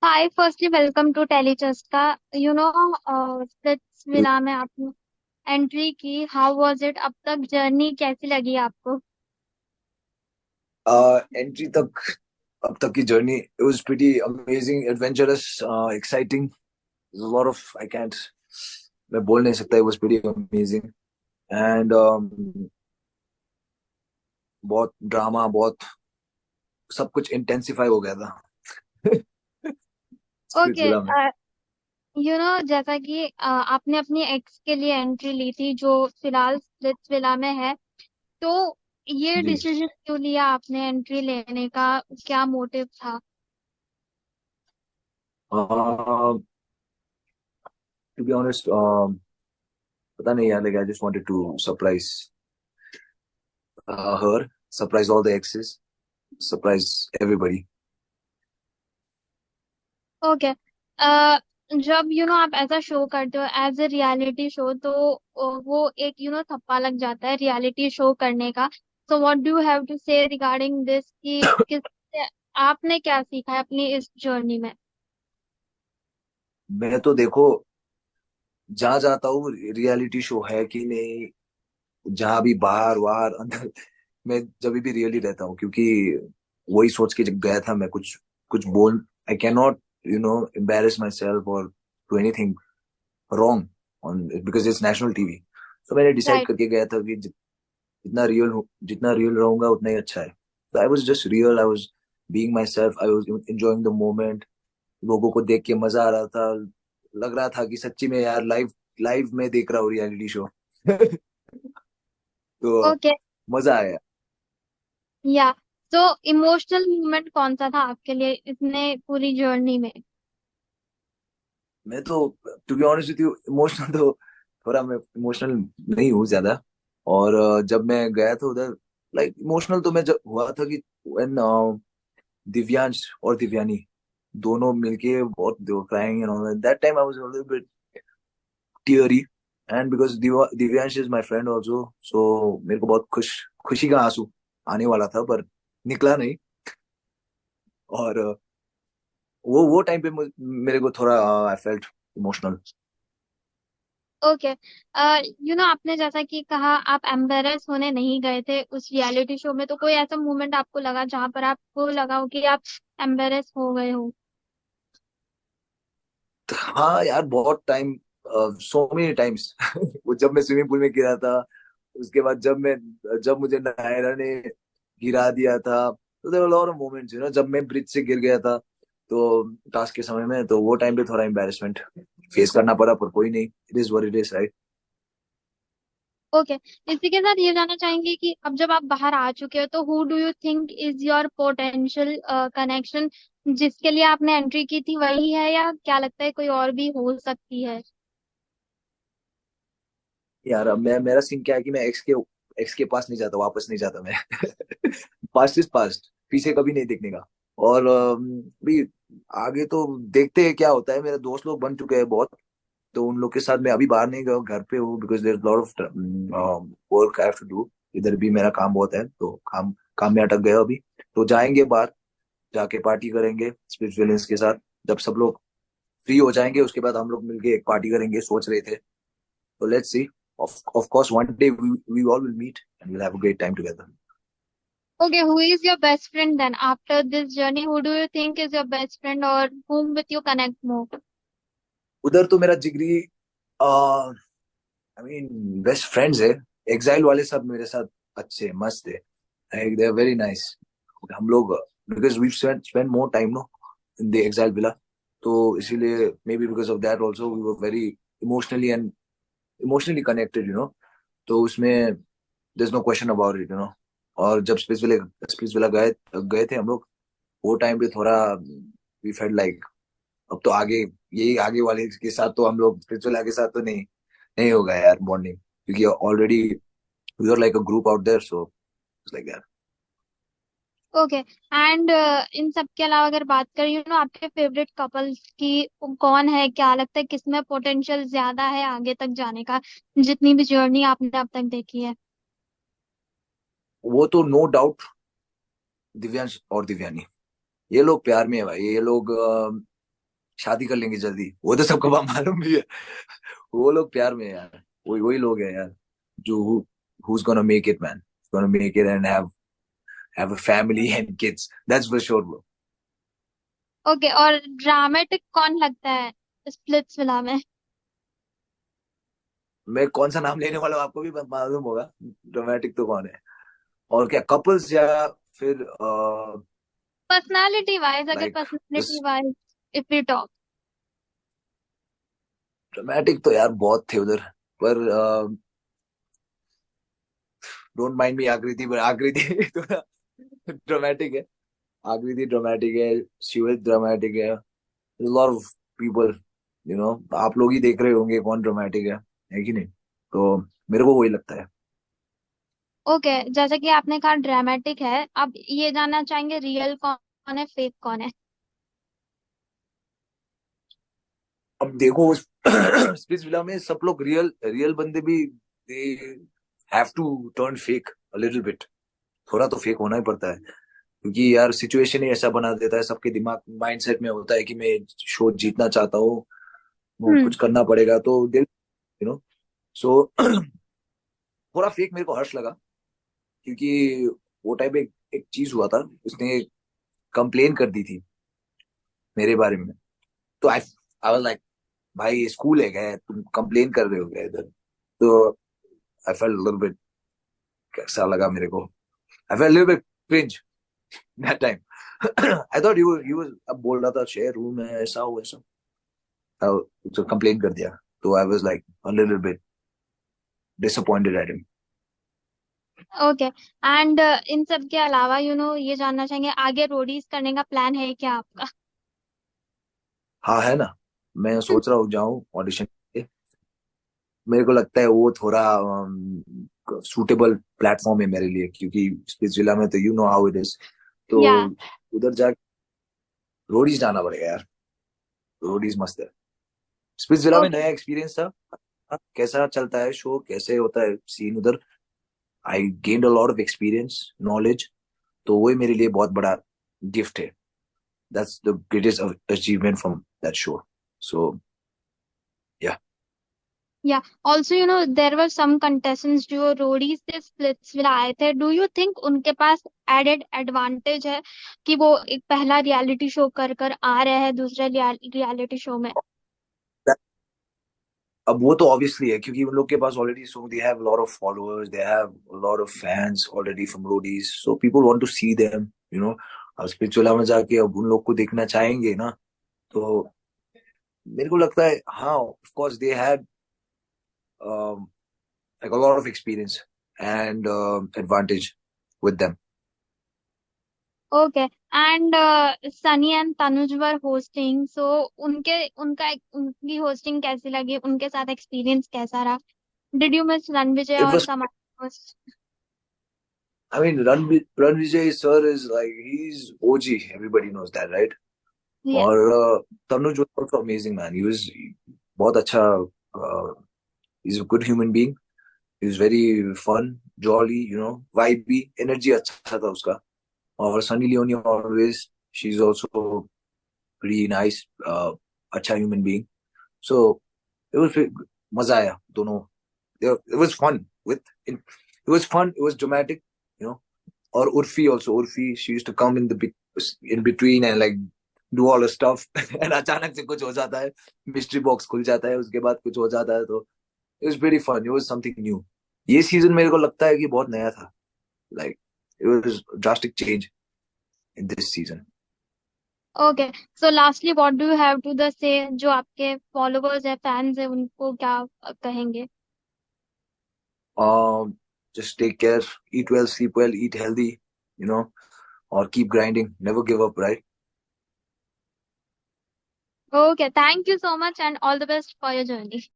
Hi, firstly welcome to टेलीचस्ट का। You know, Splitsvilla में आपने एंट्री की। How was it? अब तक जर्नी कैसी लगी आपको? एंट्री तक अब तक की journey it was pretty amazing, adventurous, exciting, lot of I can't मैं बोल नहीं सकता, it was pretty amazing and बहुत ड्रामा, बहुत सब कुछ इंटेंसिफाई हो गया था ओके। स्प्लिट्सविला में। जैसा कि आपने अपनी एक्स के लिए एंट्री ली थी जो फिलहाल स्प्लिट्सविला में है, तो ये जी। डिसीजन क्यों लिया आपने एंट्री लेने का? क्या मोटिव था? टू बी ऑनेस्ट, पता नहीं यार, like I just wanted to surprise her, surprise all the exes, surprise everybody. Okay. जब आप ऐसा शो करते हो एज ए रियलिटी शो, तो वो एक थप्पा लग जाता है रियलिटी शो करने का। So what do you have to say regarding this कि किस आपने क्या सीखा है अपनी इस जर्नी में? मैं तो देखो, जहाँ जाता हूँ रियलिटी शो है कि नहीं, जहां भी बाहर बाहर अंदर, मैं जब भी रियली रहता हूँ, क्योंकि वही सोच के जब गया था मैं, कुछ कुछ बोल, I can not embarrass myself और do anything wrong on, because it's national TV. तो मैंने डिसाइड राइट। करके गया था कि जितना रियल रहूंगा उतना ही अच्छा है। तो I was just real, I was being my self, I was enjoying the moment. लोगों को देख के मजा आ रहा था, लग रहा था कि सच्ची में यार लाइव लाइव में देख रहा हूँ रियलिटी शो तो ओके। मजा आया। या तो इमोशनल मोमेंट कौन सा था आपके लिए इतने पूरी जर्नी में? मैं तो to be honest with you, emotional तो थोड़ा मैं इमोशनल नहीं हूँ ज्यादा। और जब मैं गया था उधर, लाइक इमोशनल तो मैं जब हुआ था कि when, दिव्यांश और दिव्यानी दोनों मिलके बहुत they were crying and all that time, I was a little bit teary. And because Divyansh is my friend also, so मेरे को बहुत खुशी का आंसू आने वाला था, पर निकला नहीं। और वो टाइम पे मेरे को थोड़ा आई फेल्ट इमोशनल। ओके। आपने जैसा कि कहा आप एम्बेरस होने नहीं गए थे उस रियलिटी शो में, तो कोई ऐसा मोमेंट आपको लगा जहां पर आपको लगा हो कि आप एम्बेरस हो गए हो? हाँ यार, बहुत टाइम, सो मेनी टाइम्स वो जब मैं स्विमिंग पूल में गिरा था, उसके बाद जब मुझे नायरा ने गिरा दिया था, तो there were lot of moments, जब मैं ब्रिज से गिर गया था तो टास्क के समय में, तो वो टाइम पे थोड़ा एम्बेरसमेंट फेस करना पड़ा, पर कोई नहीं, it is what it is, right. Okay. इसी के साथ ये जानना चाहेंगे कि अब जब आप बाहर आ चुके हो, तो who do you think is your potential connection? जिसके लिए आपने एंट्री की थी वही है, या क्या लगता है कोई और भी हो सकती है? यार अब मेरा सीन क्या है कि मैं एक्स के पास नहीं जाता, वापस नहीं जाता मैं पास्ट इज पास्ट, पीछे कभी नहीं देखने का। और भी आगे तो देखते हैं क्या होता है। मेरे दोस्त लोग बन चुके हैं बहुत, तो उन लोग के साथ मैं अभी बाहर नहीं गया, घर पे हूँ, because there lot of work I have to do. इधर भी मेरा काम बहुत है, तो काम काम में अटक गया अभी। तो जाएंगे बाहर, जाके पार्टी करेंगे स्पिरिचुअलिस्ट के साथ। जब सब लोग फ्री हो जाएंगे, उसके बाद हम लोग मिलके एक पार्टी करेंगे, सोच रहे थे। तो let's see, of course one day we all will meet and we'll have a great time together. Okay, who is your best friend then after this journey? Who do you think is your best friend और whom with you connect more? उधर तो मेरा जिगरी, I mean best friends है। Exile वाले सब मेरे साथ अच्छे मस्त है, दे आर वेरी नाइस। हम लोग, because we spend more time no in the exile villa, तो इसीलिए may be because of that also we were very emotionally and emotionally connected, तो उसमें there is no question about it. और जब space villa गए गए थे हम लोग, वो टाइम पे थोड़ा वी फेल्ट लाइक अब तो आगे, यही आगे वाले के साथ तो हम लोग स्पिरिचुअल के साथ तो नहीं नहीं होगा यार बॉन्डिंग, क्योंकि already we are like a group out there, so it's like that. Okay. And इन सब के अलावा अगर बात करें, आपके फेवरेट कपल्स की कौन है? क्या लगता है किसमें पोटेंशियल ज्यादा है आगे तक जाने का, जितनी भी जर्नी आपने अब तक देखी है? वो तो नो डाउट दिव्यांश और दिव्यानी, ये लोग प्यार में है भाई। ये लोग शादी कर लेंगे जल्दी, वो तो सबको मालूम भी है। वो लोग प्यार में है यार, वही वही लोग हैं यार, जो who's gonna make it man, gonna make it and have a family and kids, that's for sure bro. Okay, और ड्रामेटिक कौन लगता है स्प्लिट्सविला में? मैं कौन सा नाम लेने वाला हूँ आपको भी मालूम होगा, ड्रामेटिक तो कौन है, और क्या कपल्स या फिर पर्सनालिटी वाइज, अगर लाइक पर्सनालिटी बस। Wise if we talk. Dramatic तो यार बहुत थे उधर, पर डोंट माइंड मी आकृति, पर आकृति थोड़ा ड्रामेटिक है, आकृति ड्रामेटिक है, शिवित ड्रामेटिक है, लॉट ऑफ पीपल, आप लोग ही देख रहे होंगे कौन ड्रामेटिक है कि नहीं, तो मेरे को वही लगता है। ओके, जैसे कि आपने कहा ड्रामेटिक है, अब ये जानना चाहेंगे रियल कौन है, फेक कौन है? अब देखो स्पिट्स विला में सब लोग रियल रियल बंदे भी, they have to turn fake a little bit, थोड़ा तो फेक होना ही पड़ता है, क्योंकि यार सिचुएशन ही ऐसा बना देता है, सबके दिमाग माइंडसेट में होता है कि मैं शो जीतना चाहता हूँ, वो हम्म। कुछ करना पड़ेगा, तो दिल, सो थोड़ा फेक मेरे को हर्ष लगा, क्योंकि वो टाइप एक चीज हुआ था, उसने कंप्लेन कर दी थी मेरे बारे में, तो आई आई वाज लाइक, भाई ये स्कूल है क्या, तुम कंप्लेन कर रहे हो क्या इधर, तो आई फेल्ट लिटिल बिट, कैसा लगा मेरे को, I felt little bit cringe that time. I thought you अब बोल रहा था शेयर रूम है ऐसा हो ऐसा, तो कंप्लेन कर दिया, तो I was like a little bit disappointed at him. Okay, and इन सब के अलावा ये जानना चाहेंगे, आगे रोडीज करने का प्लान है क्या आपका? हाँ है ना, मैं सोच रहा हूँ जाऊँ ऑडिशन, मेरे को लगता है वो थोड़ा सूटेबल प्लेटफॉर्म है मेरे लिए, क्योंकि स्पिट्सविला में तो you know how it is, तो या। उधर जाके रोडीज जाना पड़ेगा यार, रोडीज मस्त है। स्पिट्सविला में ओके। नया एक्सपीरियंस था, कैसा चलता है शो, कैसे होता है सीन उधर, I gained a lot of experience knowledge, तो वही मेरे लिए बहुत बड़ा गिफ्ट है, that's the greatest achievement from that show, so yeah. Yeah, also there were some contestants जो रोडीज से स्प्लिट्सविला आए थे, डू यू थिंक उनके पास एडेड एडवांटेज है कि वो एक पहला रियलिटी शो कर कर आ रहे हैं दूसरे रियलिटी शो में? अब वो तो ऑब्वियसली है, क्योंकि उन लोग के पास already, so they have lot of followers, they have lot of fans already from Roadies, so people want to see them, अब स्पिरिचुअला में जाके अब उन लोग को देखना चाहेंगे ना, तो मेरे को लगता है हाँ, of course they had like a lot of experience and advantage with them. Okay, and Sunny and Tanuj were hosting, सो उनकी होस्टिंग कैसी लगी, उनके साथ एक्सपीरियंस कैसा रहा? Did you miss Rannvijay It और was, some host? I mean, Ran Vijay sir is like, he's OG. Everybody knows that, right? Yes. और Tanuj was also amazing, man. He was बहुत अच्छा. He's a good human being. He was very fun, jolly, vibey, energy अच्छा था उसका. और Sunny Leone always, she's also pretty nice, अच्छा human being. So it was मजा आया दोनों. It was fun it was fun. It was dramatic, you know. Or Urfi also. Urfi, she used to come in between and like do all the stuff. And अचानक से कुछ हो जाता है, mystery box खुल जाता है, उसके बाद कुछ हो जाता है, तो it was pretty fun. It was something new. ये सीजन मेरे को लगता है कि बहुत नया था. Like it was a drastic change in this season. Okay, so lastly what do you have to the say, जो आपके फॉलोअर्स है, फैंस है, उनको क्या कहेंगे? Um, just take care, eat well, sleep well, eat healthy, or keep grinding. Never give up, right? Okay, thank you so much and all the best for your journey.